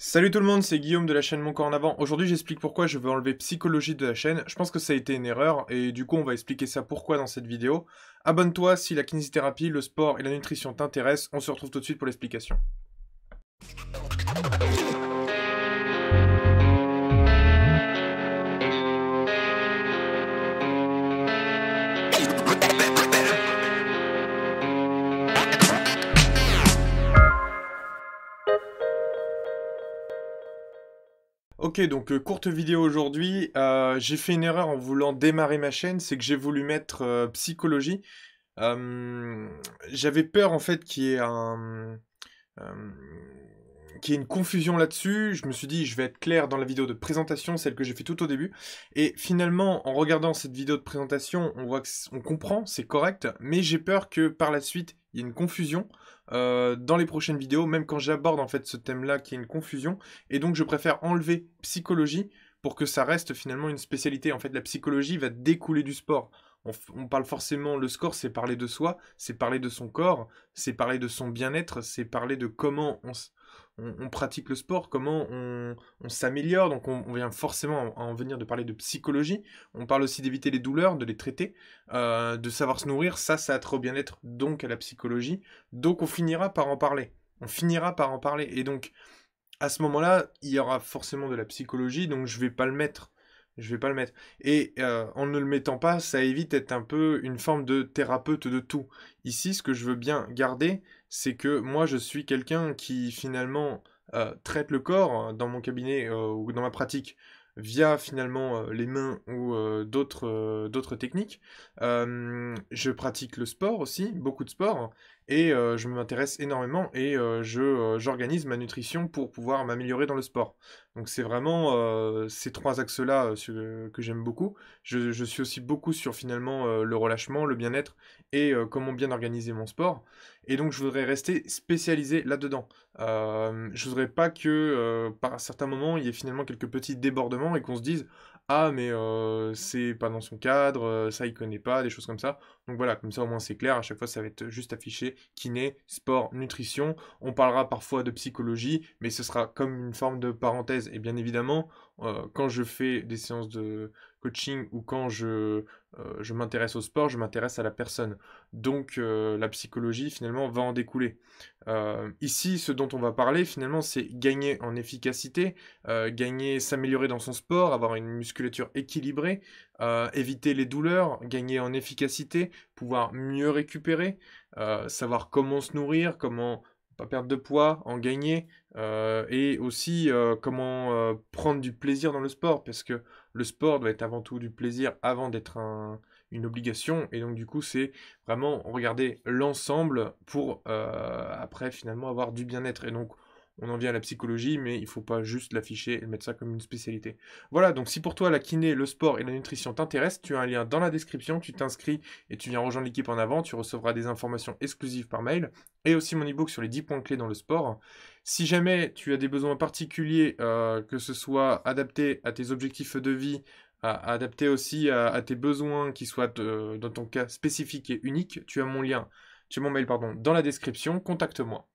Salut tout le monde, c'est Guillaume de la chaîne Mon Corps en Avant. Aujourd'hui, j'explique pourquoi je veux enlever psychologie de la chaîne. Je pense que ça a été une erreur et du coup, on va expliquer ça pourquoi dans cette vidéo. Abonne-toi si la kinésithérapie, le sport et la nutrition t'intéressent. On se retrouve tout de suite pour l'explication. Ok, donc courte vidéo aujourd'hui. J'ai fait une erreur en voulant démarrer ma chaîne, c'est que j'ai voulu mettre psychologie. Euh, J'avais peur en fait euh, qu'il y ait une confusion là-dessus. Je me suis dit, je vais être clair dans la vidéo de présentation, celle que j'ai fait tout au début. Et finalement, en regardant cette vidéo de présentation, on voit on comprend, c'est correct, mais j'ai peur que par la suite, il y ait une confusion dans les prochaines vidéos, même quand j'aborde en fait ce thème-là, qu'il y ait une confusion. Et donc, je préfère enlever psychologie pour que ça reste finalement une spécialité. En fait, la psychologie va découler du sport. On parle forcément, le sport, c'est parler de soi, c'est parler de son corps, c'est parler de son bien-être, c'est parler de comment on pratique le sport, comment on s'améliore. Donc on vient forcément en venir de parler de psychologie. On parle aussi d'éviter les douleurs, de les traiter, de savoir se nourrir. Ça a trop bien-être, donc à la psychologie. Donc on finira par en parler. On finira par en parler. Et donc à ce moment-là, il y aura forcément de la psychologie, donc je vais pas le mettre. Je vais pas le mettre. Et en ne le mettant pas, ça évite d'être un peu une forme de thérapeute de tout. Ici, ce que je veux bien garder, c'est que moi, je suis quelqu'un qui finalement traite le corps dans mon cabinet ou dans ma pratique via finalement les mains ou d'autres techniques. Je pratique le sport aussi, beaucoup de sport, et je m'intéresse énormément et j'organise ma nutrition pour pouvoir m'améliorer dans le sport. Donc c'est vraiment ces trois axes-là que j'aime beaucoup. Je suis aussi beaucoup sur finalement le relâchement, le bien-être et comment bien organiser mon sport. Et donc je voudrais rester spécialisé là-dedans. Je voudrais pas que par certains moments il y ait finalement quelques petits débordements et qu'on se dise ah mais c'est pas dans son cadre, ça il connaît pas, des choses comme ça. Donc voilà, comme ça au moins c'est clair, à chaque fois ça va être juste affiché kiné, sport, nutrition. On parlera parfois de psychologie, mais ce sera comme une forme de parenthèse. Et bien évidemment, quand je fais des séances de coaching ou quand je m'intéresse au sport, je m'intéresse à la personne. Donc la psychologie finalement va en découler. Ici, ce dont on va parler finalement, c'est gagner en efficacité, gagner, s'améliorer dans son sport, avoir une musculature équilibrée, éviter les douleurs, gagner en efficacité, pouvoir mieux récupérer, savoir comment se nourrir, comment pas perdre de poids, en gagner, et aussi comment prendre du plaisir dans le sport, parce que le sport doit être avant tout du plaisir avant d'être une obligation, et donc du coup c'est vraiment regarder l'ensemble pour après finalement avoir du bien-être. Et donc on en vient à la psychologie, mais il faut pas juste l'afficher et mettre ça comme une spécialité. Voilà, donc si pour toi la kiné, le sport et la nutrition t'intéressent, tu as un lien dans la description, tu t'inscris et tu viens rejoindre l'équipe en avant, tu recevras des informations exclusives par mail et aussi mon ebook sur les 10 points clés dans le sport. Si jamais tu as des besoins particuliers, que ce soit adapté à tes objectifs de vie, adapté aussi à tes besoins qui soient dans ton cas spécifique et unique, tu as mon lien, tu as mon mail pardon, dans la description, contacte-moi.